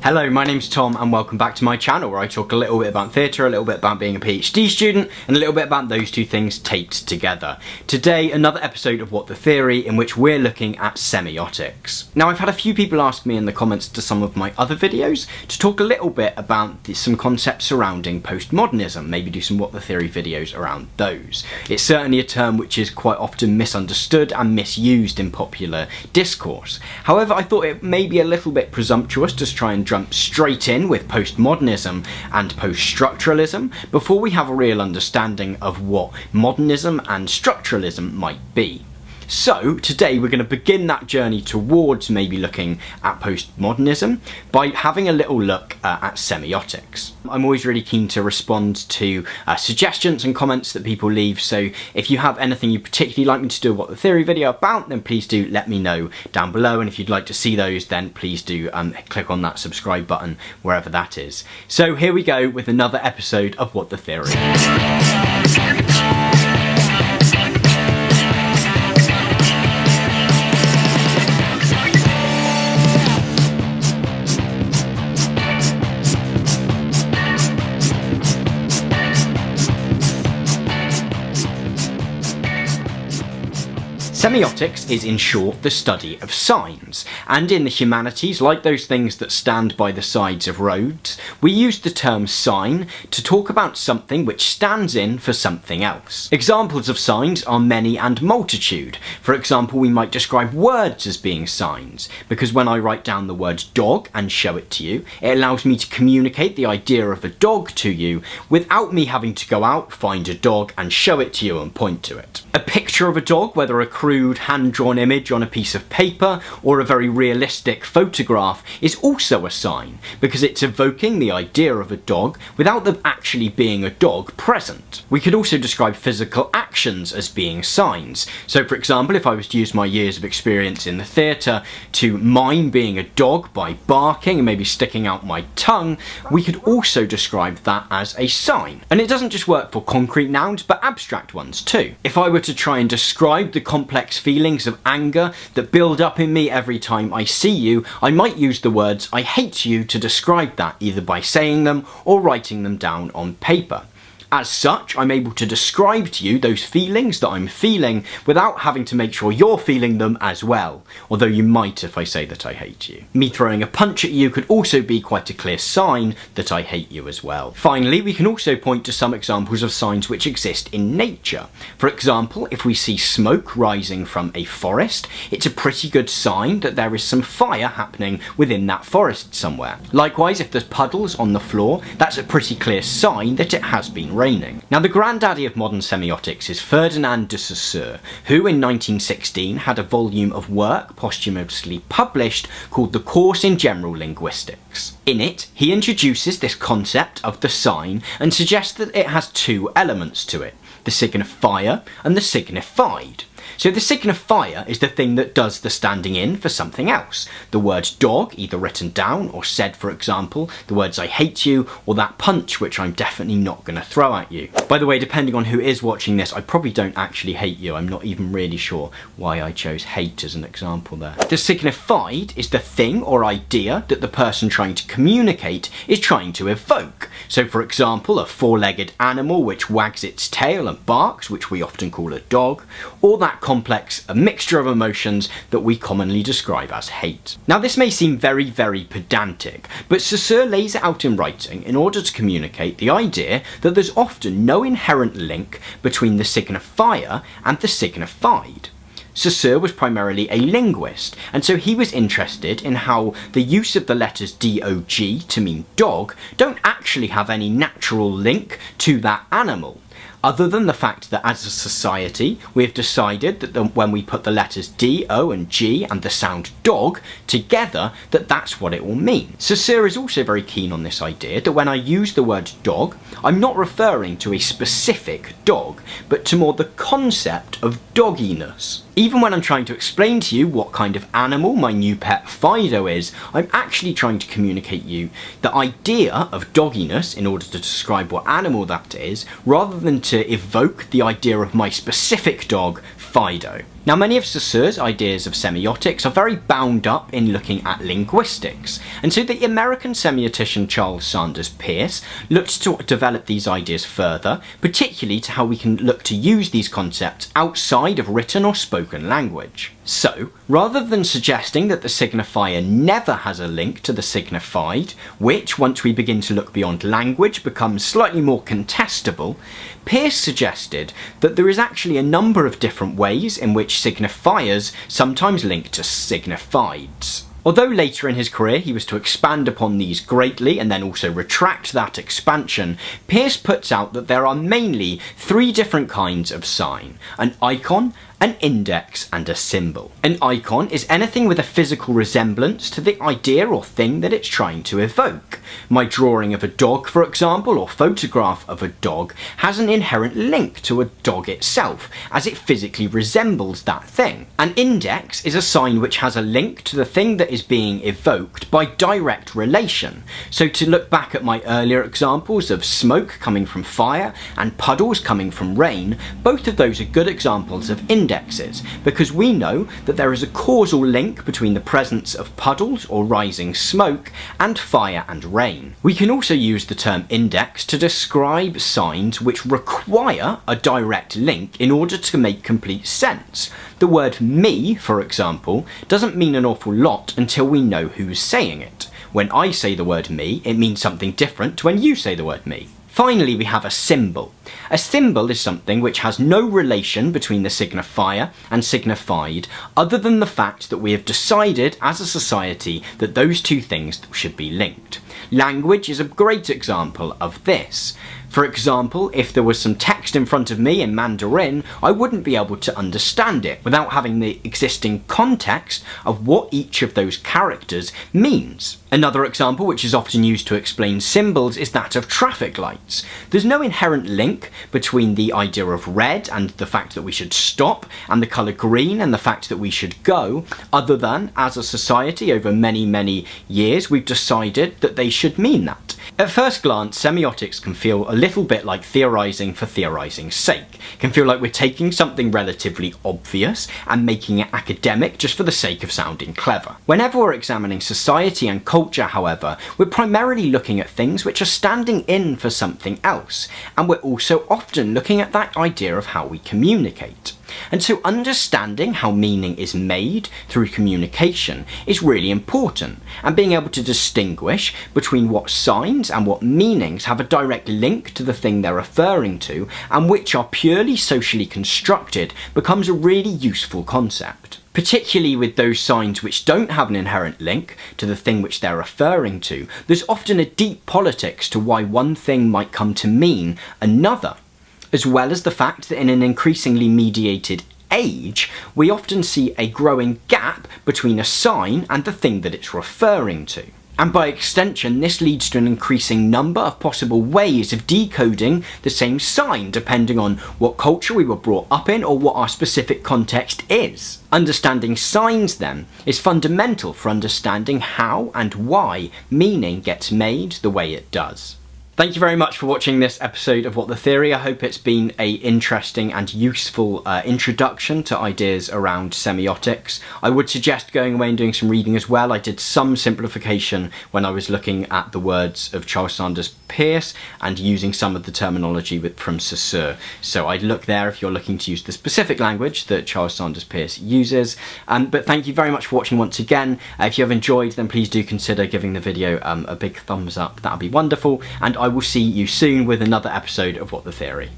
Hello, my name's Tom and welcome back to my channel where I talk a little bit about theatre, a little bit about being a PhD student, and a little bit about those two things taped together. Today, another episode of What the Theory in which we're looking at semiotics. Now, I've had a few people ask me in the comments to some of my other videos to talk a little bit about some concepts surrounding postmodernism, maybe do some What the Theory videos around those. It's certainly a term which is quite often misunderstood and misused in popular discourse. However, I thought it may be a little bit presumptuous to try and jump straight in with postmodernism and post-structuralism before we have a real understanding of what modernism and structuralism might be. So today we're going to begin that journey towards maybe looking at postmodernism by having a little look at semiotics. I'm always really keen to respond to suggestions and comments that people leave, so if you have anything you particularly like me to do a What the Theory video about, then please do let me know down below, and if you'd like to see those then please do click on that subscribe button wherever that is. So here we go with another episode of What the Theory. Semiotics is, in short, the study of signs, and in the humanities, like those things that stand by the sides of roads, we use the term sign to talk about something which stands in for something else. Examples of signs are many and multitude. For example, we might describe words as being signs, because when I write down the word dog and show it to you, it allows me to communicate the idea of a dog to you without me having to go out, find a dog and show it to you and point to it. A picture of a dog, whether a crude hand-drawn image on a piece of paper or a very realistic photograph, is also a sign because it's evoking the idea of a dog without there actually being a dog present. We could also describe physical actions as being signs. So for example, if I was to use my years of experience in the theatre to mime being a dog by barking and maybe sticking out my tongue, we could also describe that as a sign. And it doesn't just work for concrete nouns but abstract ones too. If I were to try and describe the complex feelings of anger that build up in me every time I see you, I might use the words "I hate you" to describe that, either by saying them or writing them down on paper. As such, I'm able to describe to you those feelings that I'm feeling without having to make sure you're feeling them as well, although you might if I say that I hate you. Me throwing a punch at you could also be quite a clear sign that I hate you as well. Finally, we can also point to some examples of signs which exist in nature. For example, if we see smoke rising from a forest, it's a pretty good sign that there is some fire happening within that forest somewhere. Likewise, if there's puddles on the floor, that's a pretty clear sign that it has been raining. Now, the granddaddy of modern semiotics is Ferdinand de Saussure, who in 1916 had a volume of work posthumously published called The Course in General Linguistics. In it, he introduces this concept of the sign and suggests that it has two elements to it: the signifier and the signified. So the signifier is the thing that does the standing in for something else. The word dog, either written down or said, for example, the words "I hate you" or that punch which I'm definitely not going to throw at you. By the way, depending on who is watching this, I probably don't actually hate you. I'm not even really sure why I chose hate as an example there. The signified is the thing or idea that the person trying to communicate is trying to evoke. So for example, a four-legged animal which wags its tail and barks, which we often call a dog, or that complex a mixture of emotions that we commonly describe as hate. Now, this may seem very, very pedantic, but Saussure lays it out in writing in order to communicate the idea that there's often no inherent link between the signifier and the signified. Saussure was primarily a linguist, and so he was interested in how the use of the letters dog to mean dog don't actually have any natural link to that animal, other than the fact that as a society we have decided that when we put the letters D, O and G and the sound dog together, that that's what it will mean. Saussure is also very keen on this idea that when I use the word dog, I'm not referring to a specific dog, but to more the concept of dogginess. Even when I'm trying to explain to you what kind of animal my new pet Fido is, I'm actually trying to communicate you the idea of dogginess in order to describe what animal that is, rather than to evoke the idea of my specific dog, Fido. Now, many of Saussure's ideas of semiotics are very bound up in looking at linguistics, and so the American semiotician Charles Sanders Peirce looked to develop these ideas further, particularly to how we can look to use these concepts outside of written or spoken language. So, rather than suggesting that the signifier never has a link to the signified, which, once we begin to look beyond language, becomes slightly more contestable, Peirce suggested that there is actually a number of different ways in which signifiers sometimes link to signifieds. Although later in his career he was to expand upon these greatly and then also retract that expansion, Peirce puts out that there are mainly three different kinds of sign: an icon, an index, and a symbol. An icon is anything with a physical resemblance to the idea or thing that it's trying to evoke. My drawing of a dog, for example, or photograph of a dog, has an inherent link to a dog itself, as it physically resembles that thing. An index is a sign which has a link to the thing that is being evoked by direct relation. So to look back at my earlier examples of smoke coming from fire and puddles coming from rain, both of those are good examples of indexes, because we know that there is a causal link between the presence of puddles or rising smoke and fire and rain. We can also use the term index to describe signs which require a direct link in order to make complete sense. The word me, for example, doesn't mean an awful lot until we know who's saying it. When I say the word me, it means something different to when you say the word me. Finally, we have a symbol. A symbol is something which has no relation between the signifier and signified, other than the fact that we have decided as a society that those two things should be linked. Language is a great example of this. For example, if there was some text in front of me in Mandarin, I wouldn't be able to understand it without having the existing context of what each of those characters means. Another example which is often used to explain symbols is that of traffic lights. There's no inherent link between the idea of red and the fact that we should stop, and the colour green and the fact that we should go, other than, as a society over many years, we've decided that they should mean that. At first glance, semiotics can feel a little bit like theorising for theorising's sake. It can feel like we're taking something relatively obvious and making it academic just for the sake of sounding clever. Whenever we're examining society and culture, however, we're primarily looking at things which are standing in for something else, and we're also often looking at that idea of how we communicate. And so understanding how meaning is made through communication is really important, and being able to distinguish between what signs and what meanings have a direct link to the thing they're referring to and which are purely socially constructed becomes a really useful concept. Particularly with those signs which don't have an inherent link to the thing which they're referring to, there's often a deep politics to why one thing might come to mean another, as well as the fact that in an increasingly mediated age, we often see a growing gap between a sign and the thing that it's referring to. And by extension, this leads to an increasing number of possible ways of decoding the same sign, depending on what culture we were brought up in or what our specific context is. Understanding signs, then, is fundamental for understanding how and why meaning gets made the way it does. Thank you very much for watching this episode of What the Theory. I hope it's been an interesting and useful introduction to ideas around semiotics. I would suggest going away and doing some reading as well. I did some simplification when I was looking at the words of Charles Sanders Peirce and using some of the terminology from Saussure. So I'd look there if you're looking to use the specific language that Charles Sanders Peirce uses. But thank you very much for watching once again. If you have enjoyed, then please do consider giving the video a big thumbs up. That would be wonderful. And I will see you soon with another episode of What the Theory.